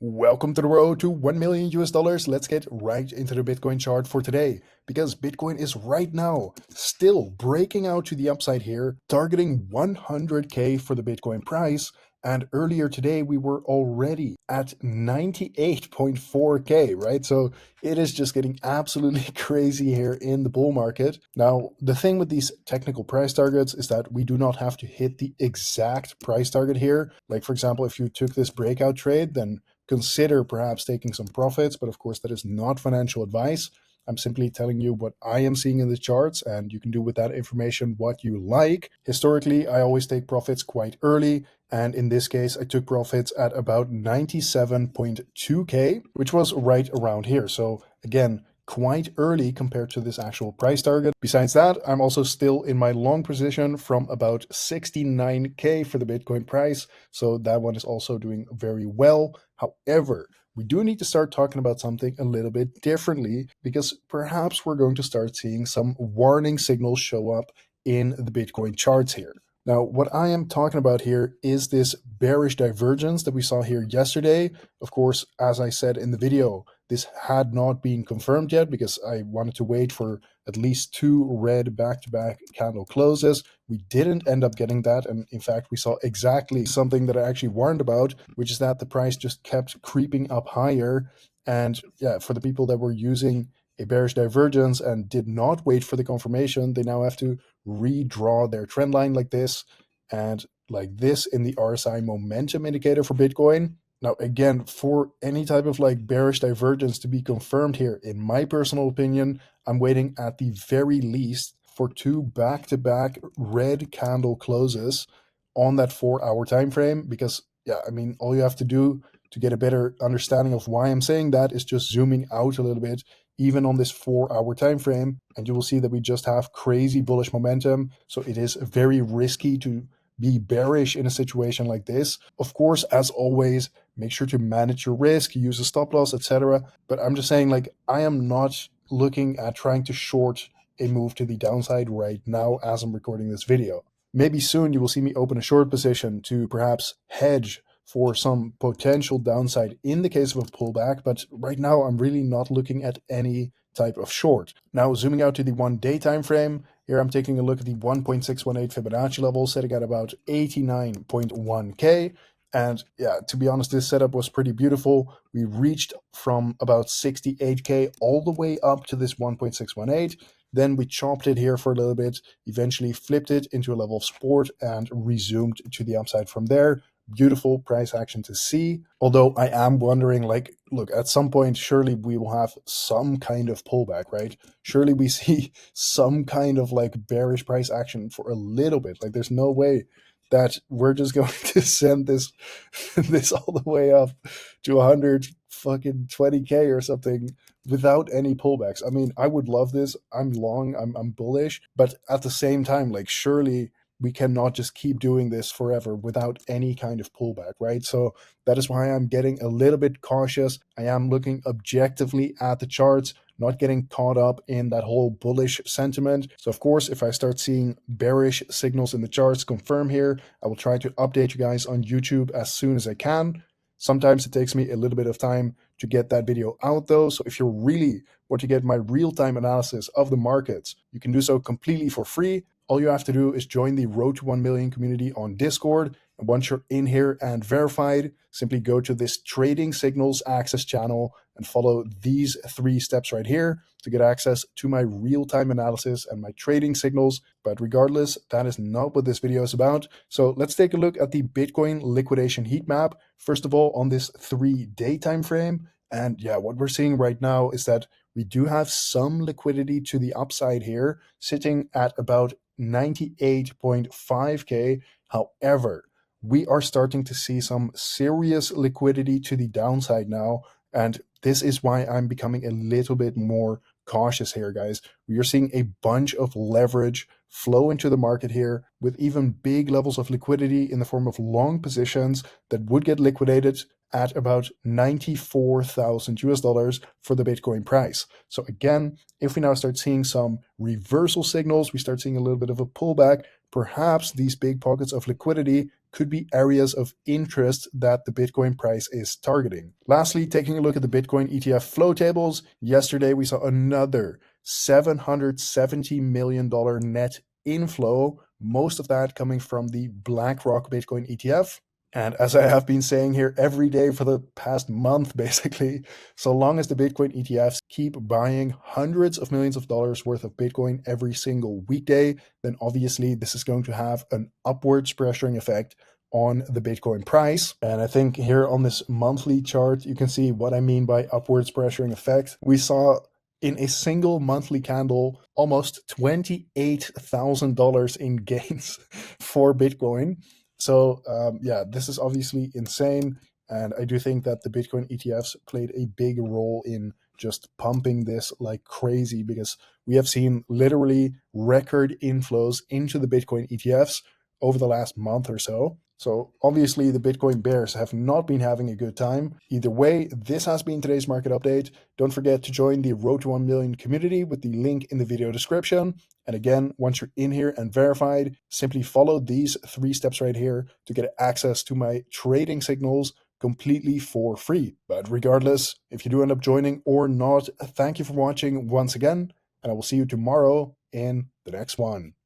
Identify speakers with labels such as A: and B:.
A: Welcome to the road to 1 million US dollars. Let's get right into the Bitcoin chart for today because Bitcoin is right now still breaking out to the upside here, targeting 100K for the Bitcoin price. And earlier today, we were already at 98.4K, right? So it is just getting absolutely crazy here in the bull market. Now, the thing with these technical price targets is that we do not have to hit the exact price target here. Like, for example, if you took this breakout trade, then consider perhaps taking some profits, but of course that is not financial advice. I'm simply telling you what I am seeing in the charts, and you can do with that information what you like. Historically, I always take profits quite early, and in this case, I took profits at about 97.2K, which was right around here. So again, quite early compared to this actual price target. Besides that, I'm also still in my long position from about 69K for the Bitcoin price. So that one is also doing very well. However, we do need to start talking about something a little bit differently because perhaps we're going to start seeing some warning signals show up in the Bitcoin charts here. Now, what I am talking about here is this bearish divergence that we saw here yesterday. Of course, as I said in the video, this had not been confirmed yet because I wanted to wait for at least two red back-to-back candle closes. We didn't end up getting that, and in fact, we saw exactly something that I actually warned about, which is that the price just kept creeping up higher. And yeah, for the people that were using a bearish divergence and did not wait for the confirmation, they now have to redraw their trend line like this and like this in the RSI momentum indicator for Bitcoin. Now, again, for any type of like bearish divergence to be confirmed here, in my personal opinion, I'm waiting at the very least for two back-to-back red candle closes on that 4-hour time frame. Because, yeah, I mean, all you have to do to get a better understanding of why I'm saying that is just zooming out a little bit, even on this 4-hour time frame, and you will see that we just have crazy bullish momentum. So it is very risky to be bearish in a situation like this. Of course, as always, make sure to manage your risk, use a stop loss, etc. But I'm just saying, like, I am not looking at trying to short a move to the downside right now as I'm recording this video. Maybe soon you will see me open a short position to perhaps hedge for some potential downside in the case of a pullback, but right now I'm really not looking at any type of short. Now, zooming out to the 1-day time frame, here I'm taking a look at the 1.618 Fibonacci level, setting at about 89.1K. And yeah, to be honest, this setup was pretty beautiful. We reached from about 68K all the way up to this 1.618. Then we chopped it here for a little bit, eventually flipped it into a level of support and resumed to the upside from there. Beautiful price action to see. Although I am wondering, like, look, at some point, surely we will have some kind of pullback, right? Surely we see some kind of like bearish price action for a little bit. Like, there's no way that we're just going to send this all the way up to 120K or something without any pullbacks. I mean, I would love this. I'm long, I'm bullish, but at the same time, like, surely we cannot just keep doing this forever without any kind of pullback, right? So that is why I'm getting a little bit cautious. I am looking objectively at the charts, not getting caught up in that whole bullish sentiment. So of course, if I start seeing bearish signals in the charts confirm here, I will try to update you guys on YouTube as soon as I can. Sometimes it takes me a little bit of time to get that video out though. So if you really want to get my real-time analysis of the markets, you can do so completely for free. All you have to do is join the Road to 1 Million community on Discord. And once you're in here and verified, simply go to this Trading Signals Access channel and follow these 3 steps right here to get access to my real-time analysis and my trading signals. But regardless, that is not what this video is about. So let's take a look at the Bitcoin liquidation heat map. First of all, on this 3-day time frame. And yeah, what we're seeing right now is that we do have some liquidity to the upside here, sitting at about 98.5K. However, we are starting to see some serious liquidity to the downside now. And this is why I'm becoming a little bit more cautious here, guys. We are seeing a bunch of leverage flow into the market here with even big levels of liquidity in the form of long positions that would get liquidated at about 94,000 US dollars for the Bitcoin price. So again, if we now start seeing some reversal signals, we start seeing a little bit of a pullback, perhaps these big pockets of liquidity could be areas of interest that the Bitcoin price is targeting. Lastly, taking a look at the Bitcoin ETF flow tables, yesterday we saw another $770 million net inflow, most of that coming from the BlackRock Bitcoin ETF. And as I have been saying here every day for the past month, basically, so long as the Bitcoin ETFs keep buying hundreds of millions of dollars worth of Bitcoin every single weekday, then obviously this is going to have an upwards pressuring effect on the Bitcoin price. And I think here on this monthly chart, you can see what I mean by upwards pressuring effect. We saw in a single monthly candle almost $28,000 in gains for Bitcoin. So yeah, this is obviously insane. And I do think that the Bitcoin ETFs played a big role in just pumping this like crazy, because we have seen literally record inflows into the Bitcoin ETFs over the last month or so. So obviously the Bitcoin bears have not been having a good time. Either way, this has been today's market update. Don't forget to join the Road to 1 Million community with the link in the video description. And again, once you're in here and verified, simply follow these 3 steps right here to get access to my trading signals completely for free. But regardless, if you do end up joining or not, thank you for watching once again, and I will see you tomorrow in the next one.